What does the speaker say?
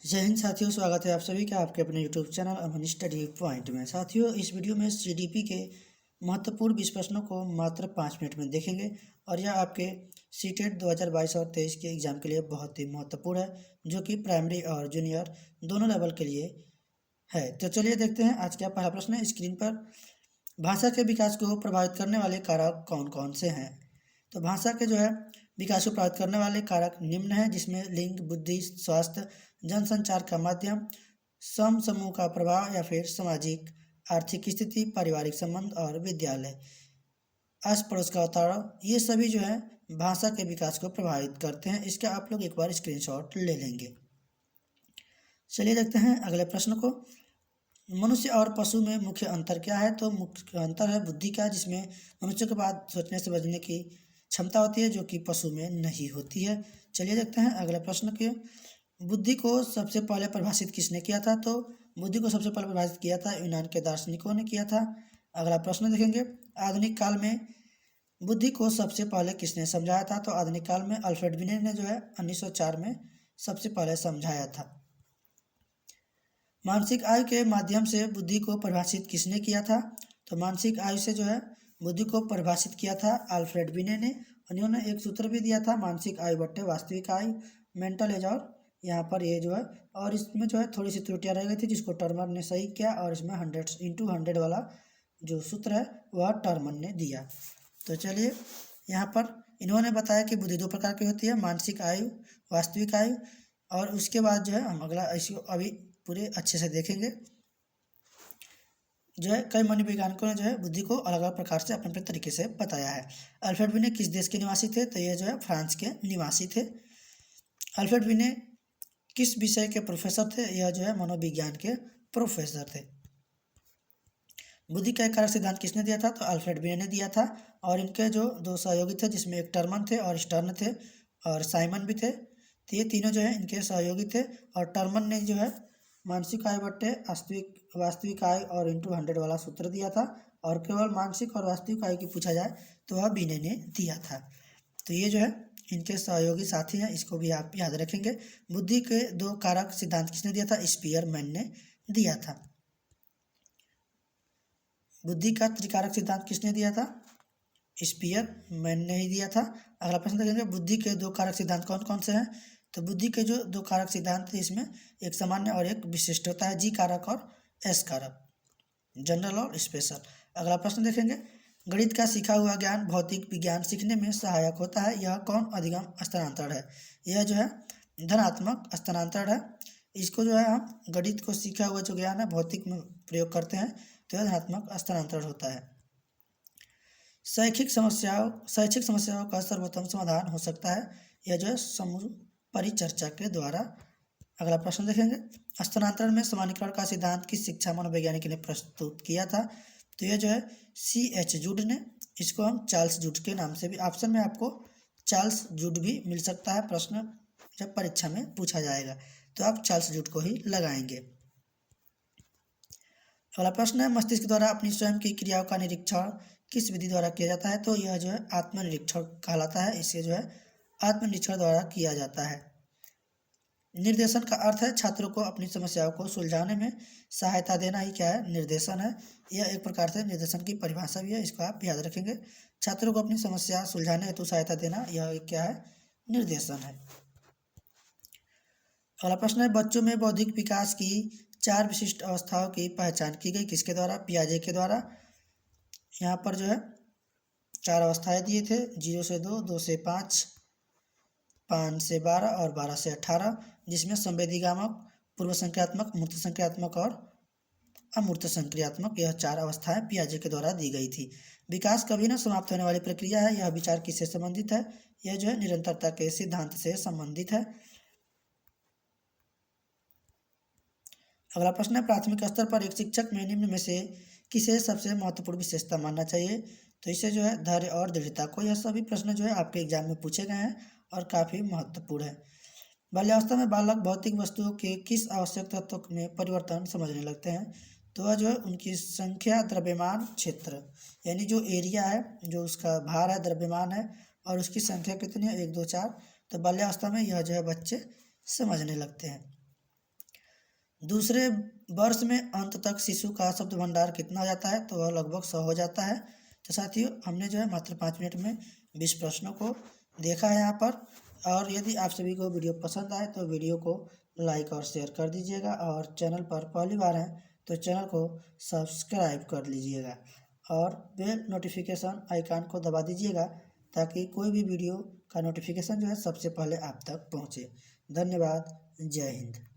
जय हिंद साथियों, स्वागत है आप सभी का आपके अपने यूट्यूब चैनल अमन स्टडी पॉइंट में। साथियों, इस वीडियो में सीडीपी के महत्वपूर्ण 20 प्रश्नों को मात्र 5 मिनट में देखेंगे और यह आपके सीटेट 2022 और 23 के एग्जाम के लिए बहुत ही महत्वपूर्ण है, जो कि प्राइमरी और जूनियर दोनों लेवल के लिए है। तो चलिए देखते हैं आज का पहला प्रश्न है स्क्रीन पर। भाषा के विकास को प्रभावित करने वाले कारक कौन कौन से हैं? तो भाषा के विकास को प्रभावित करने वाले कारक निम्न हैं, जिसमें लिंग, बुद्धि, स्वास्थ्य, जनसंचार का माध्यम, समूह का प्रभाव या फिर सामाजिक आर्थिक स्थिति, पारिवारिक संबंध और विद्यालय, आस पड़ोस का वातावरण, ये सभी भाषा के विकास को प्रभावित करते हैं। इसका आप लोग एक बार स्क्रीनशॉट ले लेंगे। चलिए देखते हैं अगले प्रश्न को। मनुष्य और पशु में मुख्य अंतर क्या है? तो मुख्य अंतर है बुद्धि का, जिसमें मनुष्य के बाद सोचने समझने की क्षमता होती है, जो कि पशु में नहीं होती है। चलिए देखते हैं अगले प्रश्न के। बुद्धि को सबसे पहले परिभाषित किसने किया था? तो बुद्धि को सबसे पहले परिभाषित किया था यूनान के दार्शनिकों ने किया था। अगला प्रश्न देखेंगे, आधुनिक काल में बुद्धि को सबसे पहले किसने समझाया था? तो आधुनिक काल में अल्फ्रेड बिने ने 1904 में सबसे पहले समझाया था। मानसिक आयु के माध्यम से बुद्धि को परिभाषित किसने किया था? तो मानसिक आयु से बुद्धि को परिभाषित किया था अल्फ्रेड बिने ने। उन्होंने एक सूत्र भी दिया था, मानसिक आयु बट्टे वास्तविक आयु, मेंटल एज। और यहाँ पर ये और इसमें थोड़ी सी त्रुटियां रह गई थी, जिसको टर्मर ने सही किया, और इसमें 100/100 वाला जो सूत्र है वह टर्मर ने दिया। तो चलिए यहाँ पर इन्होंने बताया कि बुद्धि 2 प्रकार की होती है, मानसिक आयु, वास्तविक आयु। और उसके बाद हम अगला इसको अभी पूरे अच्छे से देखेंगे। कई मनोवैज्ञानिकों ने बुद्धि को अलग अलग प्रकार से अपने अपने तरीके से बताया है। अल्फ्रेड बिने किस देश के निवासी थे? तो ये फ्रांस के निवासी थे। अल्फ्रेड बिने किस विषय के प्रोफेसर थे? यह मनोविज्ञान के प्रोफेसर थे। बुद्धि का एक कारक सिद्धांत किसने दिया था? तो अल्फ्रेड बिने ने दिया था। और इनके 2 सहयोगी थे, जिसमें एक टर्मन थे और स्टर्न थे और साइमन भी थे। तो ये तीनों इनके सहयोगी थे। और टर्मन ने मानसिक आयु बट्टे वास्तविक आयु और इंटू 100 वाला सूत्र दिया था। और केवल मानसिक और वास्तविक आयु की पूछा जाए तो वह बिने ने दिया था। तो ये इनके सहयोगी साथी हैं, इसको भी आप याद रखेंगे। बुद्धि के 2 कारक सिद्धांत किसने दिया था? स्पीयरमैन ने दिया था। बुद्धि का त्रिकारक सिद्धांत किसने दिया था? स्पीयरमैन ने ही दिया था। अगला प्रश्न देखेंगे, बुद्धि के 2 कारक सिद्धांत कौन कौन से हैं? तो बुद्धि के 2 कारक सिद्धांत है, इसमें एक सामान्य और एक विशिष्ट होता है, जी कारक और एस कारक, जनरल और स्पेशल। अगला प्रश्न देखेंगे, गणित का सीखा हुआ ज्ञान भौतिक विज्ञान सीखने में सहायक होता है, यह कौन अधिगम स्थानांतरण है? यह धनात्मक स्थानांतरण है। इसको हम गणित को सीखा हुआ जो ज्ञान है भौतिक में प्रयोग करते हैं, तो यह धनात्मक स्थानांतरण होता है। शैक्षिक समस्याओं का सर्वोत्तम समाधान हो सकता है, यह समूह परिचर्चा के द्वारा। अगला प्रश्न देखेंगे, स्थानांतरण में सामान्यीकरण का सिद्धांत किस शिक्षा मनोवैज्ञानिक ने प्रस्तुत किया था? तो यह C.H. जूड ने। इसको हम चार्ल्स जूड के नाम से भी, ऑप्शन में आपको चार्ल्स जूड भी मिल सकता है, प्रश्न जब परीक्षा में पूछा जाएगा तो आप चार्ल्स जूड को ही लगाएंगे। अगला प्रश्न है, मस्तिष्क द्वारा अपनी स्वयं की क्रियाओं का निरीक्षण किस विधि द्वारा किया जाता है? तो यह आत्मनिरीक्षण कहलाता है। इसे आत्मनिरीक्षण द्वारा किया जाता है। निर्देशन का अर्थ है छात्रों को अपनी समस्याओं को सुलझाने में सहायता देना ही क्या है? निर्देशन है। यह एक प्रकार से निर्देशन की परिभाषा भी है, इसको आप याद रखेंगे। छात्रों को अपनी समस्या सुलझाने हेतु सहायता देना, यह क्या है? निर्देशन है। अगला प्रश्न है, बच्चों में बौद्धिक विकास की 4 विशिष्ट अवस्थाओं की पहचान की गई, किसके द्वारा? पियाजे के द्वारा। यहाँ पर 4 अवस्थाएं दिए थे, 0 से 2, 2 से 5, 5 से 12 और 12 से 18, जिसमें संवेदीगामक, पूर्व संक्रियात्मक, मूर्त संक्रियात्मक और अमूर्त संक्रियात्मक, यह 4 अवस्थाएं पियाजे के द्वारा दी गई थी। विकास कभी न समाप्त होने वाली प्रक्रिया है। यह विचार किससे संबंधित है? यह निरंतरता के सिद्धांत से संबंधित है। अगला प्रश्न है, प्राथमिक स्तर पर एक शिक्षक में निम्न में से किसे सबसे महत्वपूर्ण विशेषता मानना चाहिए? तो इसे धैर्य और दृढ़ता को। यह सभी प्रश्न आपके एग्जाम में पूछे गए हैं और काफ़ी महत्वपूर्ण है। बाल्यावस्था में बालक भौतिक वस्तुओं के किस आवश्यक तत्व में परिवर्तन समझने लगते हैं? तो वह उनकी संख्या, द्रव्यमान, क्षेत्र, यानी जो एरिया है, जो उसका भार है, द्रव्यमान है, और उसकी संख्या कितनी है, 1 2 4। तो बाल्यावस्था में यह बच्चे समझने लगते हैं। दूसरे वर्ष में अंत तक शिशु का शब्द भंडार कितना हो जाता है, तो वह लगभग 100 हो जाता है। तो साथियों हमने जो है मात्र 5 मिनट में 20 प्रश्नों को देखा है यहाँ पर। और यदि आप सभी को वीडियो पसंद आए तो वीडियो को लाइक और शेयर कर दीजिएगा, और चैनल पर पहली बार हैं तो चैनल को सब्सक्राइब कर लीजिएगा और बेल नोटिफिकेशन आइकन को दबा दीजिएगा, ताकि कोई भी वीडियो का नोटिफिकेशन जो है सबसे पहले आप तक पहुँचे। धन्यवाद। जय हिंद।